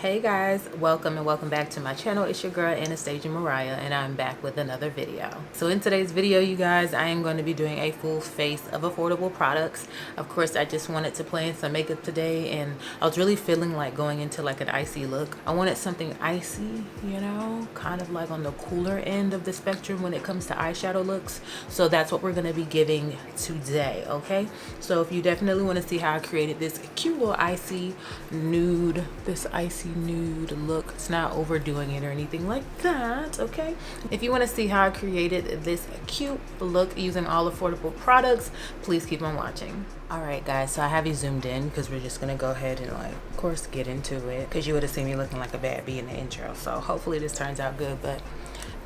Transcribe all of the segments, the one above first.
Hey guys, welcome and welcome back to my channel. It's your girl Anastassja.Mariah and I'm back with another video. So in today's video, you guys, I am going to be doing a full face of affordable products. Of course, I just wanted to play in some makeup today and I was really feeling like going into like an icy look. I wanted something icy, you know, kind of like on the cooler end of the spectrum when it comes to eyeshadow looks. So that's what we're going to be giving today, okay? So if you definitely want to see how I created this cute little icy nude, nude look, it's not overdoing it or anything like that, okay? If you want to see how I created this cute look using all affordable products, please keep on watching. All right guys, so I have you zoomed in because we're just gonna go ahead and like, of course, get into it, because you would have seen me looking like a bad bee in the intro. So hopefully this turns out good, but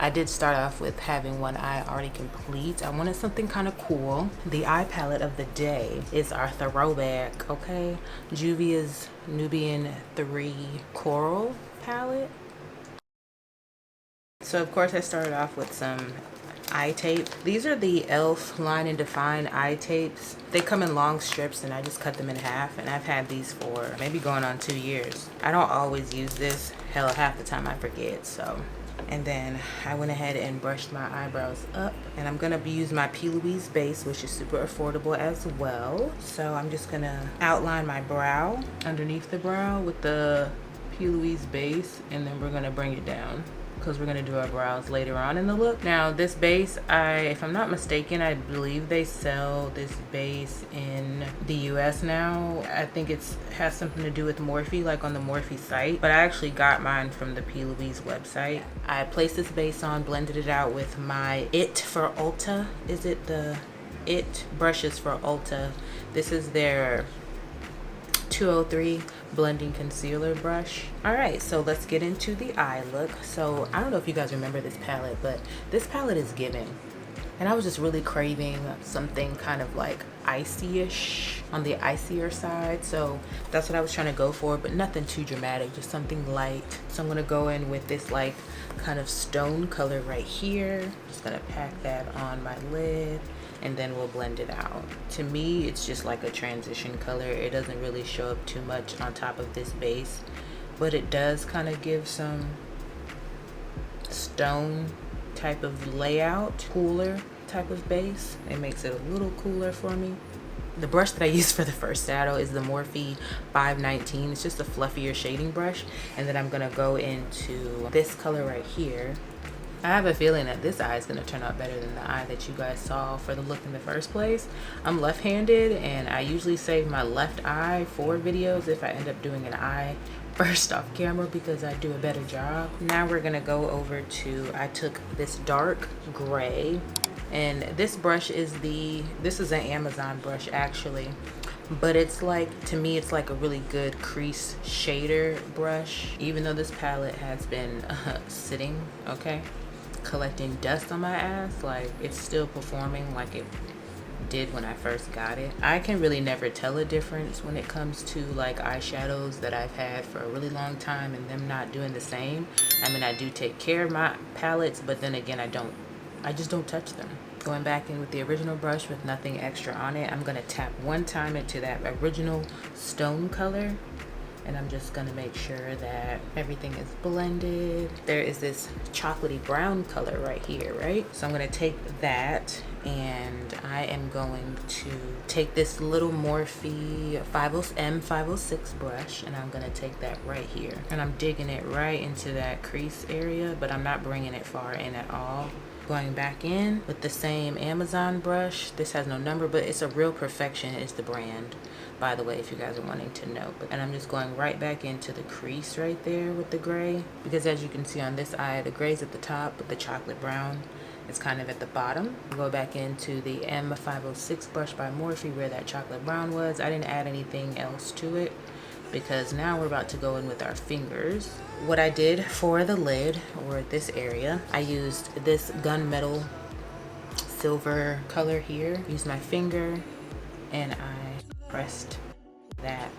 I did start off with having one eye already complete. I wanted something kind of cool. The eye palette of the day is our throwback, okay? Juvia's Nubian 3 Coral palette. So of course I started off with some eye tape. These are the E.L.F Line and Define eye tapes. They come in long strips and I just cut them in half, and I've had these for maybe going on 2 years. I don't always use this. Hell, half the time I forget, so. And then I went ahead and brushed my eyebrows up, and I'm gonna be using my Louise base, which is super affordable as well. So I'm just gonna outline my brow underneath the brow with the Louise base, and then we're gonna bring it down because we're gonna do our brows later on in the look. Now this base, if I'm not mistaken, I believe they sell this base in the US now. I think it has something to do with Morphe, like on the Morphe site, but I actually got mine from the Louise website. I placed this base on, blended it out with my It for Ulta. Is it the It brushes for Ulta? This is their 203 blending concealer brush. All right, so let's get into the eye look. So I don't know if you guys remember this palette, but this palette is giving, and I was just really craving something kind of like icy-ish, on the icier side, so that's what I was trying to go for, but nothing too dramatic, just something light. So I'm gonna go in with this like kind of stone color right here. Just gonna pack that on my lid, and then we'll blend it out. To me, it's just like a transition color. It doesn't really show up too much on top of this base, but it does kind of give some stone type of layout, cooler type of base. It makes it a little cooler for me. The brush that I use for the first shadow is the Morphe 519. It's just a fluffier shading brush, and then I'm gonna go into this color right here. I have a feeling that this eye is going to turn out better than the eye that you guys saw for the look in the first place. I'm left-handed, and I usually save my left eye for videos if I end up doing an eye first off camera, because I do a better job. Now we're going to go over to, I took this dark gray, and this brush is this is an Amazon brush actually, but it's like, to me, it's like a really good crease shader brush. Even though this palette has been sitting, okay, collecting dust on my ass, like it's still performing like it did when I first got it. I can really never tell a difference when it comes to like eyeshadows that I've had for a really long time and them not doing the same. I mean, I do take care of my palettes, but then again, I just don't touch them. Going back in with the original brush with nothing extra on it, I'm gonna tap one time into that original stone color, and I'm just gonna make sure that everything is blended. There is this chocolatey brown color right here, right? So I'm gonna take that, and I am going to take this little Morphe M506 brush, and I'm gonna take that right here, and I'm digging it right into that crease area, but I'm not bringing it far in at all. Going back in with the same Amazon brush. This has no number, but it's a Real Perfection is the brand, by the way, if you guys are wanting to know. And I'm just going right back into the crease right there with the gray, because as you can see on this eye, the gray's at the top, but the chocolate brown is kind of at the bottom. Go back into the M506 brush by Morphe where that chocolate brown was. I didn't add anything else to it, because now we're about to go in with our fingers. What I did for the lid, or this area, I used this gunmetal silver color here. Used my finger, and I pressed that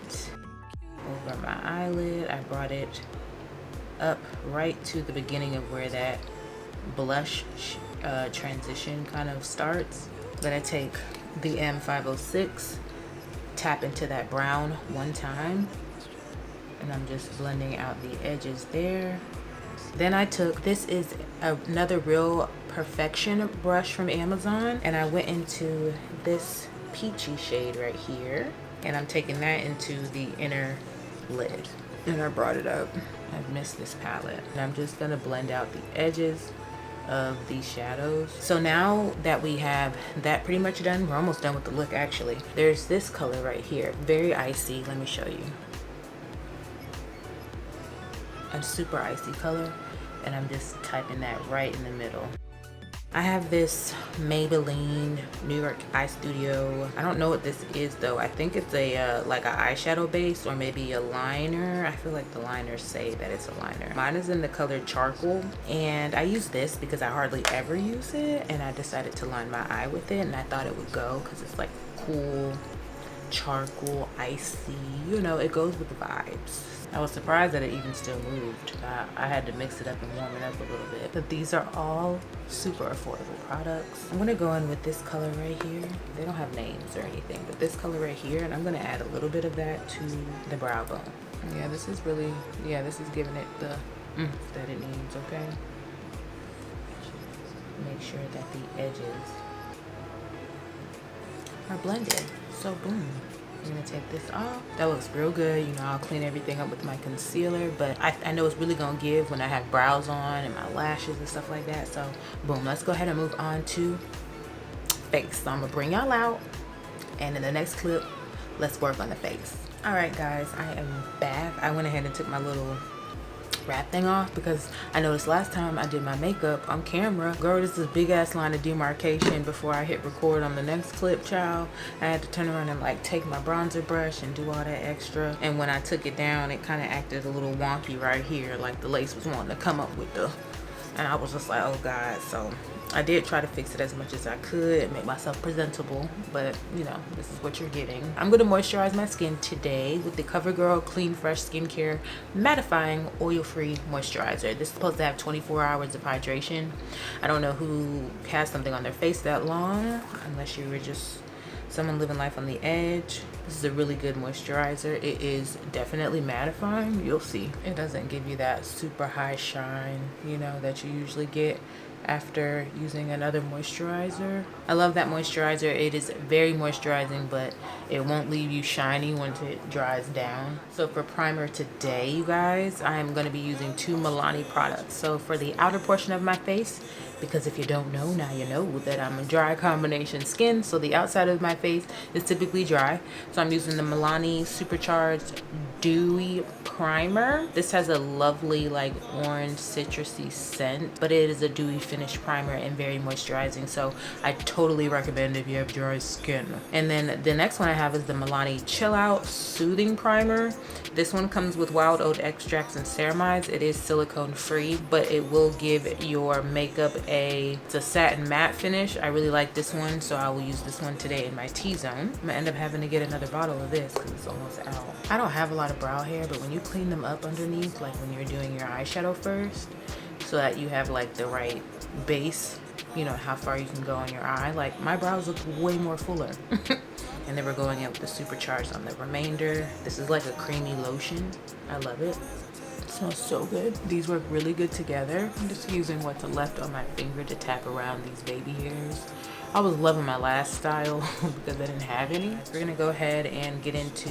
over my eyelid. I brought it up right to the beginning of where that blush transition kind of starts. Then I take the M506, tap into that brown one time, and I'm just blending out the edges there. Then I took, this is another Real Perfection brush from Amazon, and I went into this peachy shade right here, and I'm taking that into the inner lid, and I brought it up. I've missed this palette, and I'm just gonna blend out the edges of these shadows. So now that we have that pretty much done, we're almost done with the look actually. There's this color right here, very icy. Let me show you. A super icy color, and I'm just typing that right in the middle. I have this Maybelline New York Eyestudio. I don't know what this is though. I think it's a like an eyeshadow base or maybe a liner. I feel like the liners say that it's a liner. Mine is in the color charcoal, and I use this because I hardly ever use it, and I decided to line my eye with it, and I thought it would go because it's like cool, charcoal, icy, you know, it goes with the vibes. I was surprised that it even still moved. I had to mix it up and warm it up a little bit. But these are all super affordable products. I'm gonna go in with this color right here. They don't have names or anything, but this color right here, and I'm gonna add a little bit of that to the brow bone. Yeah, this is really, yeah, this is giving it the oomph that it needs, okay? Make sure that the edges are blended. So boom. I'm gonna take this off. That looks real good. You know, I'll clean everything up with my concealer, but I know it's really gonna give when I have brows on and my lashes and stuff like that. So boom, let's go ahead and move on to face. So I'm gonna bring y'all out, and in the next clip, let's work on the face. All right guys, I am back. I went ahead and took my little wrap thing off because I noticed last time I did my makeup on camera, girl, this is a big ass line of demarcation before I hit record on the next clip, child. I had to turn around and like take my bronzer brush and do all that extra, and when I took it down, it kind of acted a little wonky right here, like the lace was wanting to come up with the, and I was just like, oh god. So I did try to fix it as much as I could, make myself presentable, but you know, this is what you're getting. I'm gonna moisturize my skin today with the CoverGirl Clean Fresh Skincare Mattifying Oil-Free Moisturizer. This is supposed to have 24 hours of hydration. I don't know who has something on their face that long, unless you were just someone living life on the edge. This is a really good moisturizer. It is definitely mattifying. You'll see. It doesn't give you that super high shine, you know, that you usually get after using another moisturizer. I love that moisturizer. It is very moisturizing, but it won't leave you shiny once it dries down. So for primer today, you guys, I am going to be using two Milani products. So for the outer portion of my face, because if you don't know, now you know that I'm a dry combination skin, so the outside of my face is typically dry. So I'm using the Milani Supercharged Dewy Primer. This has a lovely like orange citrusy scent, but it is a dewy finish primer and very moisturizing, so I totally recommend if you have dry skin. And then the next one I have is the Milani Chill Out Soothing Primer. This one comes with wild oat extracts and ceramides. It is silicone free, but it will give your makeup it's a satin matte finish. I really like this one, so I will use this one today in my T-zone. I'm gonna end up having to get another bottle of this because it's almost out. I don't have a lot of brow hair, but when you clean them up underneath, like when you're doing your eyeshadow first, so that you have like the right base, you know, how far you can go on your eye, like my brows look way more fuller. And then we're going in with the Supercharged on the remainder. This is like a creamy lotion. I love it. It smells so good. These work really good together. I'm just using what's left on my finger to tap around these baby hairs. I was loving my last style because I didn't have any. We're gonna go ahead and get into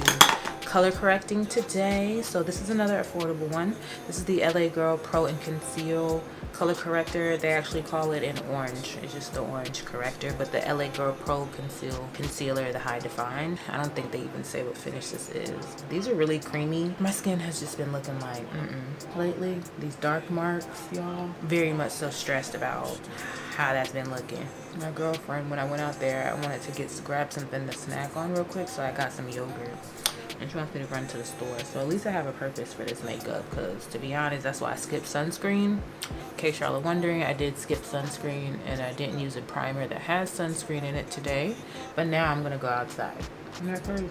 color correcting today. So this is another affordable one. This is the LA Girl Pro and Conceal color corrector. They actually call it an orange. It's just the orange corrector, but the LA Girl Pro Concealer, the High Define. I don't think they even say what finish this is. These are really creamy. My skin has just been looking like lately. These dark marks, y'all. Very much so stressed about how that's been looking. My girlfriend, when I went out there, I wanted to grab something to snack on real quick, so I got some yogurt. And she wants me to run to the store, so at least I have a purpose for this makeup, because to be honest, that's why I skipped sunscreen. In case y'all are wondering, I did skip sunscreen, and I didn't use a primer that has sunscreen in it today, but now I'm gonna go outside. Isn't that crazy?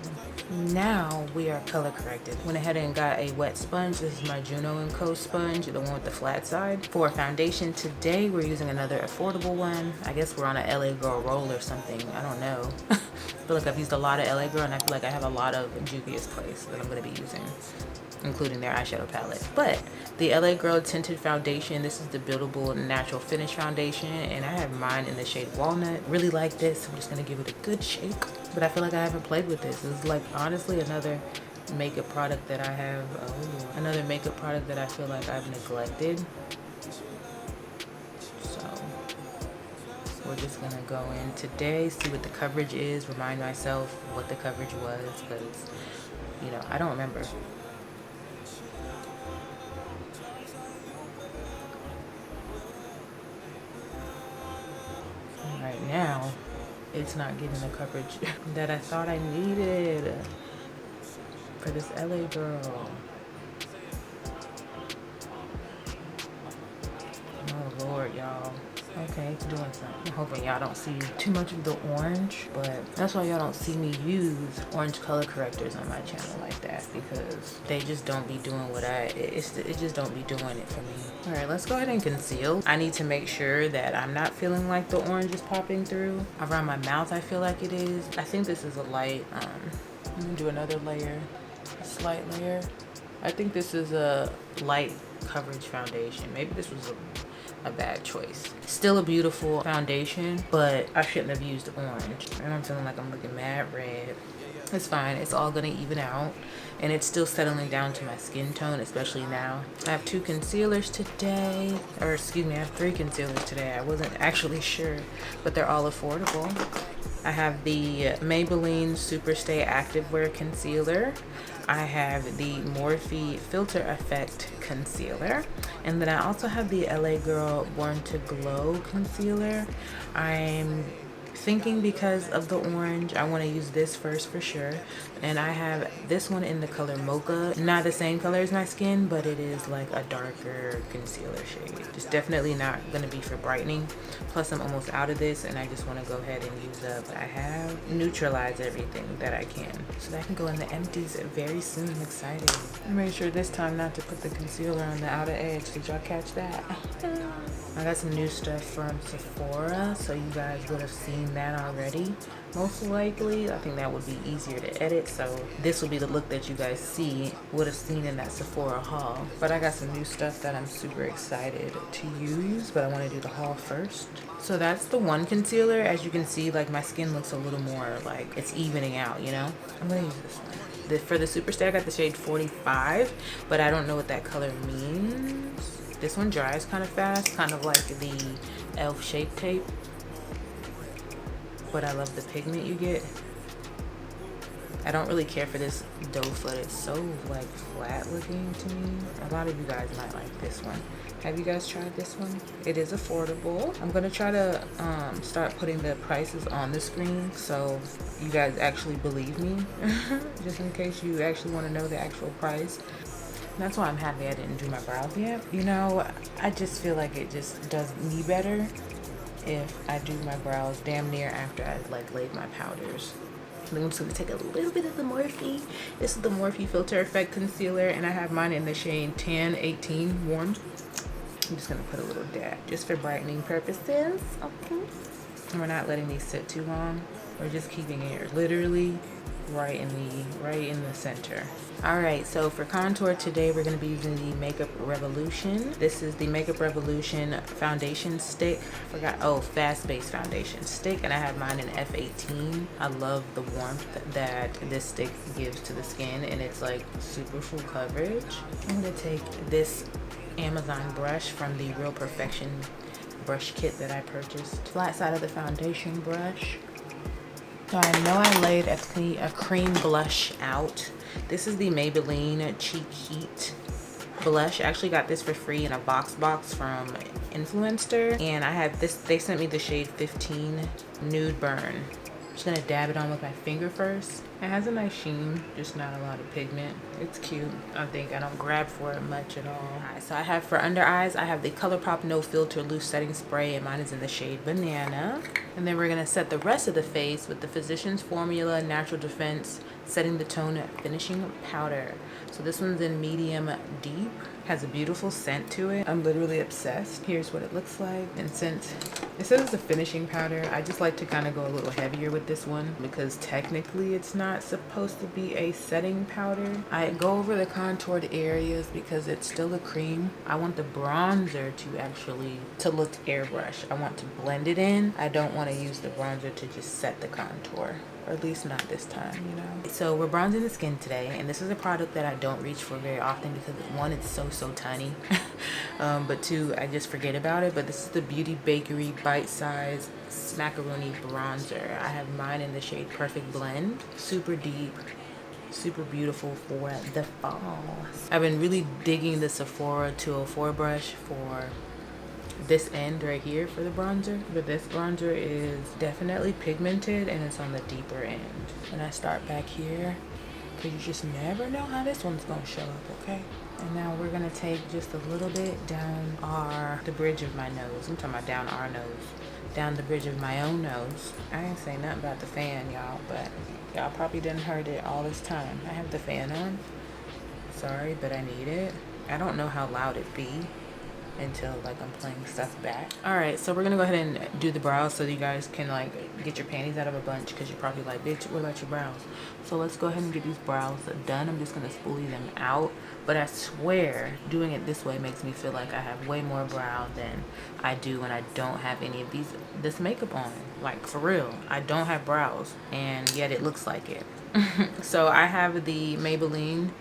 Now we are color corrected. Went ahead and got a wet sponge. This is my Juno & Co sponge, the one with the flat side. For foundation today, we're using another affordable one. I guess we're on a LA Girl roll or something. I don't know. I feel like I've used a lot of LA Girl, and I feel like I have a lot of Juvia's Place that I'm gonna be using. including their eyeshadow palette. But the LA Girl Tinted Foundation, this is the Buildable Natural Finish Foundation, and I have mine in the shade Walnut. Really like this. I'm just gonna give it a good shake. But I feel like I haven't played with this. It's like honestly another makeup product that I have, another makeup product that I feel like I've neglected. So we're just gonna go in today, see what the coverage is, remind myself what the coverage was, because you know, I don't remember. Right now, it's not getting the coverage that I thought I needed for this LA Girl. Oh Lord, y'all. Okay, it's doing something. I'm hoping y'all don't see too much of the orange, but that's why y'all don't see me use orange color correctors on my channel like that, because they just don't be doing what it just don't be doing it for me. All right, let's go ahead and conceal. I need to make sure that I'm not feeling like the orange is popping through. Around my mouth, I feel like it is. I think this is a light, I'm gonna do another layer, a slight layer. I think this is a light coverage foundation. Maybe this was a bad choice. Still a beautiful foundation, but I shouldn't have used orange. And I'm feeling like I'm looking mad red. It's fine, it's all gonna even out, and it's still settling down to my skin tone, especially now. I have 2 concealers today, or excuse me, I have 3 concealers today. I wasn't actually sure, but they're all affordable. I have the Maybelline Super Stay Activewear Concealer. I have the Morphe Filter Effect Concealer. And then I also have the LA Girl Born to Glow Concealer. I'm thinking because of the orange, I want to use this first for sure. And I have this one in the color Mocha. Not the same color as my skin, but it is like a darker concealer shade. Just definitely not going to be for brightening. Plus I'm almost out of this and I just want to go ahead and use up what I have. Neutralize everything that I can, so that I can go in the empties very soon. I'm excited. I made sure this time not to put the concealer on the outer edge. Did y'all catch that? I got some new stuff from Sephora, so you guys would have seen that already. Most likely, I think that would be easier to edit, so this will be the look that you guys would have seen in that Sephora haul. But I got some new stuff that I'm super excited to use, but I want to do the haul first. So that's the one concealer. As you can see, like my skin looks a little more like it's evening out, you know? I'm gonna use this one. For the Superstay, I got the shade 45, but I don't know what that color means. This one dries kind of fast, kind of like the E.L.F. Shape Tape. But I love the pigment you get. I don't really care for this doe foot. It's so like flat looking to me. A lot of you guys might like this one. Have you guys tried this one? It is affordable. I'm gonna try to start putting the prices on the screen so you guys actually believe me. Just in case you actually want to know the actual price. That's why I'm happy I didn't do my brows yet. You know, I just feel like it just does me better if I do my brows damn near after I like laid my powders. I'm just gonna take a little bit of the Morphe. This is the Morphe Filter Effect Concealer, and I have mine in the shade Tan 18 Warm. I'm just gonna put a little dab just for brightening purposes. Okay. And we're not letting these sit too long. We're just keeping it literally right in the center. All right, so for contour today, we're going to be using the Makeup Revolution. This is the Makeup Revolution foundation stick. Fast base foundation stick, and I have mine in F18. I love the warmth that this stick gives to the skin, and it's like super full coverage. I'm going to take this Amazon brush from the Real Perfection brush kit that I purchased. Flat side of the foundation brush. So I know I laid a cream blush out. This is the Maybelline Cheek Heat blush. I actually got this for free in a box from Influencer, and I had this. They sent me the shade 15 Nude Burn. I'm just gonna dab it on with my finger first. It has a nice sheen, just not a lot of pigment. It's cute. I think I don't grab for it much at all. Alright, so I have for under eyes, I have the ColourPop No Filter Loose Setting Spray, and mine is in the shade Banana. And then we're gonna set the rest of the face with the Physicians Formula Natural Defense Setting the Tone Finishing Powder. So this one's in medium deep. Has a beautiful scent to it. I'm literally obsessed. Here's what it looks like. And since it says it's a finishing powder, I just like to kind of go a little heavier with this one because technically it's not supposed to be a setting powder. I go over the contoured areas because it's still a cream. I want the bronzer to look airbrush. I want to blend it in. I don't want to use the bronzer to just set the contour. Or at least not this time, you know. So we're bronzing the skin today, and this is a product that I don't reach for very often because one, it's so tiny, but two, I just forget about it. But this is the Beauty Bakery Bite Size Snackaroons bronzer. I have mine in the shade Perfect Blend, super deep, super beautiful for the fall. I've been really digging the Sephora 204 brush for this end right here for the bronzer, but this bronzer is definitely pigmented and it's on the deeper end. And I start back here because you just never know how this one's gonna show up, okay? And now we're gonna take just a little bit down the bridge of my nose. I'm talking about down our nose, down the bridge of my own nose. I ain't say nothing about the fan, y'all, but y'all probably didn't heard it all this time. I have the fan on. Sorry, but I need it. I don't know how loud it be until like I'm playing stuff back. All right, so we're gonna go ahead and do the brows so you guys can like get your panties out of a bunch because you're probably like, bitch, what about your brows? So let's go ahead and get these brows done. I'm just gonna spoolie them out, but I swear doing it this way makes me feel like I have way more brow than I do when I don't have any of this makeup on. Like for real, I don't have brows and yet it looks like it. So I have the Maybelline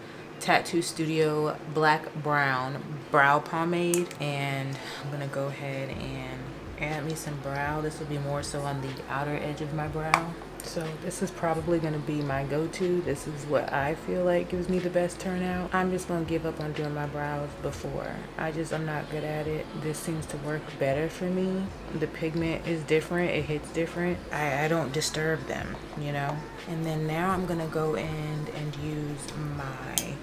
Tattoo Studio Black Brown Brow Pomade, and I'm gonna go ahead and add me some brow. This will be more so on the outer edge of my brow. So this is probably gonna be my go-to. This is what I feel like gives me the best turnout. I'm just gonna give up on doing my brows before. I'm not good at it. This seems to work better for me. The pigment is different, it hits different. I don't disturb them, you know? And then now I'm gonna go in and use my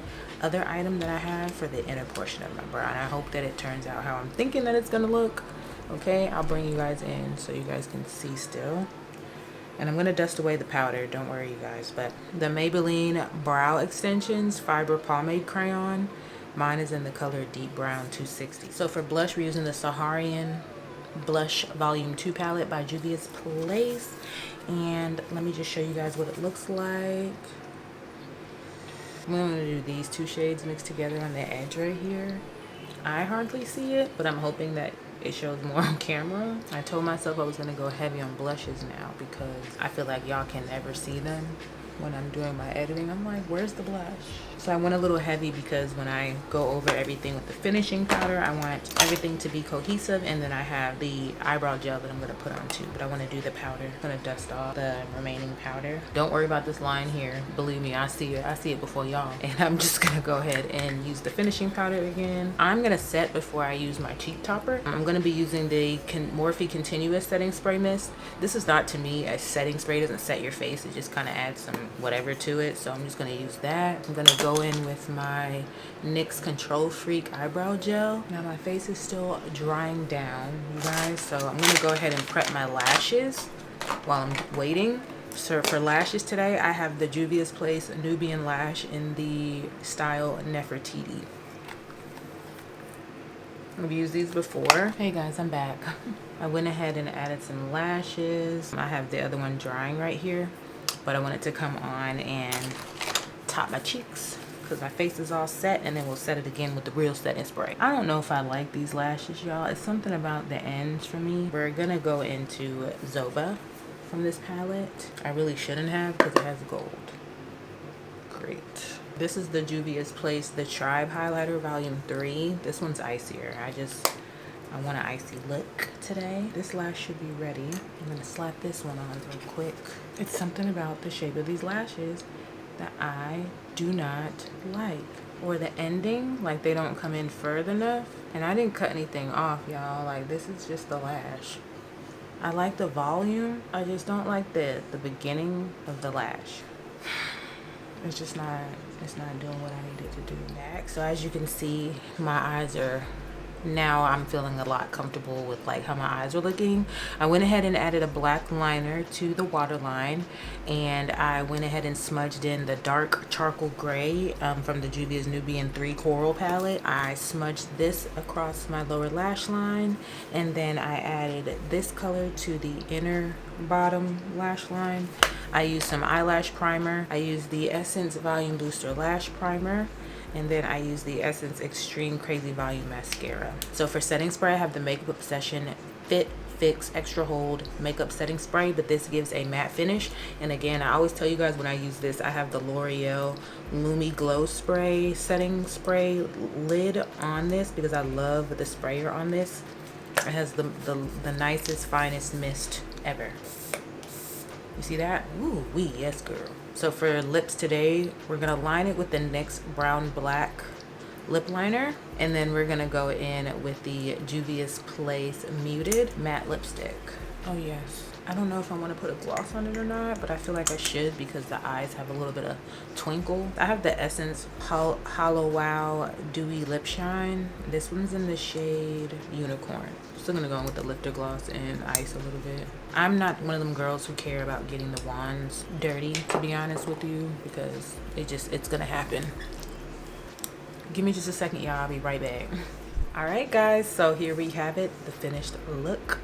other item that I have for the inner portion of my brow, and I hope that it turns out how I'm thinking that it's gonna look. Okay, I'll bring you guys in so you guys can see still. And I'm gonna dust away the powder, don't worry you guys. But the Maybelline Brow Extensions Fiber Pomade Crayon, mine is in the color Deep Brown 260. So for blush, we're using the Saharian Blush Volume 2 palette by Juvia's Place. And let me just show you guys what it looks like. I'm going to do these two shades mixed together on the edge right here. I hardly see it, but I'm hoping that it shows more on camera. I told myself I was going to go heavy on blushes now because I feel like y'all can never see them when I'm doing my editing. I'm like, where's the blush? So I went a little heavy because when I go over everything with the finishing powder, I want everything to be cohesive, and then I have the eyebrow gel that I'm going to put on too, but I want to do the powder. I'm going to dust off the remaining powder. Don't worry about this line here. Believe me, I see it before y'all. And I'm just going to go ahead and use the finishing powder again. I'm going to set before I use my cheek topper. I'm going to be using the Morphe Continuous Setting Spray Mist. This is not, to me, a setting spray. It doesn't set your face. It just kind of adds some whatever to it. So I'm just going to use that. I'm going to go in with my NYX Control Freak eyebrow gel. Now my face is still drying down, you guys, so I'm going to go ahead and prep my lashes while I'm waiting. So for lashes today, I have the Juvia's Place Nubian lash in the style Nefertiti. I've used these before. Hey guys, I'm back. I went ahead and added some lashes. I have the other one drying right here, but I want it to come on and top my cheeks because my face is all set, and then we'll set it again with the real setting spray. I don't know if I like these lashes, y'all. It's something about the ends for me. We're gonna go into Zova from this palette. I really shouldn't have because it has gold. Great. This is the Juvia's Place The Tribe Highlighter Volume 3. This one's icier. I want an icy look today. This lash should be ready. I'm gonna slap this one on real quick. It's something about the shape of these lashes that I do not like, or the ending, like they don't come in further enough. And I didn't cut anything off, y'all. Like, this is just the lash. I like the volume, I just don't like the beginning of the lash. It's not doing what I needed to do. Next, so as you can see, my eyes are Now I'm feeling a lot comfortable with like how my eyes are looking. I went ahead and added a black liner to the waterline, and I went ahead and smudged in the dark charcoal gray from the Juvia's Nubian 3 Coral palette. I smudged this across my lower lash line, and then I added this color to the inner bottom lash line. I used some eyelash primer. I used the Essence Volume Booster Lash Primer, and then I use the Essence Extreme Crazy Volume Mascara. So for setting spray, I have the Makeup Obsession Fit Fix Extra Hold Makeup Setting Spray, but this gives a matte finish. And again, I always tell you guys when I use this, I have the L'Oreal Lumi Glow Spray Setting Spray lid on this because I love the sprayer on this. It has the nicest, finest mist ever. You see that? Ooh, wee, yes, girl. So for lips today, we're gonna line it with the NYX Brown Black lip liner, and then we're gonna go in with the Juvia's Place Muted Matte Lipstick. Oh yes. I don't know if I want to put a gloss on it or not, but I feel like I should because the eyes have a little bit of twinkle. I have the Essence Hollow Wow Dewy Lip Shine. This one's in the shade Unicorn. Still gonna go in with the lifter gloss and ice a little bit. I'm not one of them girls who care about getting the wands dirty, to be honest with you, because it's gonna happen. Give me just a second, y'all. I'll be right back. All right, guys. So here we have it, the finished look.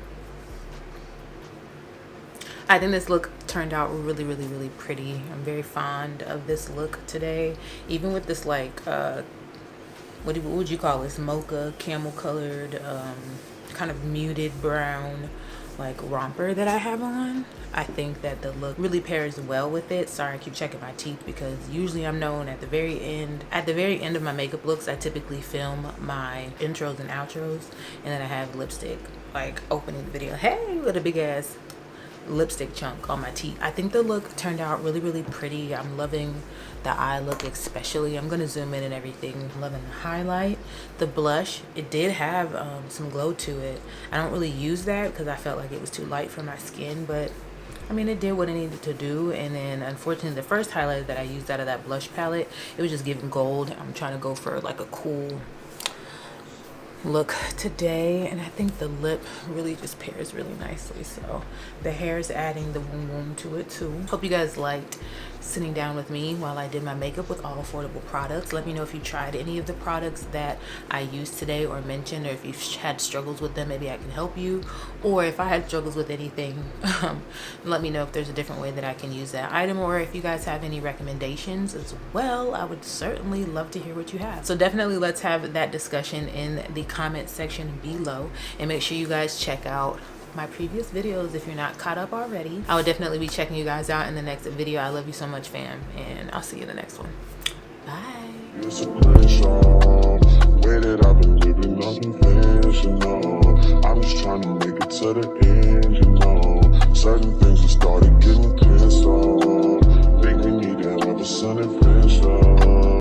I think this look turned out really, really, really pretty. I'm very fond of this look today. Even with this like, what would you call this? Mocha camel colored, kind of muted brown like romper that I have on. I think that the look really pairs well with it. Sorry, I keep checking my teeth because usually I'm known at the very end of my makeup looks, I typically film my intros and outros, and then I have lipstick like opening the video. Hey, with a big ass lipstick chunk on my teeth. I think the look turned out really, really pretty. I'm loving the eye look especially. I'm gonna zoom in and everything. I'm loving the highlight. The blush, it did have some glow to it. I don't really use that because I felt like it was too light for my skin, but I mean, it did what it needed to do. And then unfortunately the first highlighter that I used out of that blush palette, it was just giving gold. I'm trying to go for like a cool look today, and I think the lip really just pairs really nicely. So the hair is adding the woom to it too. Hope you guys liked sitting down with me while I did my makeup with all affordable products. Let me know if you tried any of the products that I used today or mentioned, or if you've had struggles with them, maybe I can help you. Or if I had struggles with anything, let me know if there's a different way that I can use that item, or if you guys have any recommendations as well. I would certainly love to hear what you have. So definitely let's have that discussion in the comment section below, and make sure you guys check out my previous videos if you're not caught up already. I will definitely be checking you guys out in the next video. I love you so much, fam, and I'll see you in the next one. Bye. It's a pressure, way that I've been living unconventional. I'm just trying to make it to the end, you know. Certain things have started getting pissed off. Think we need to have a sun adventure.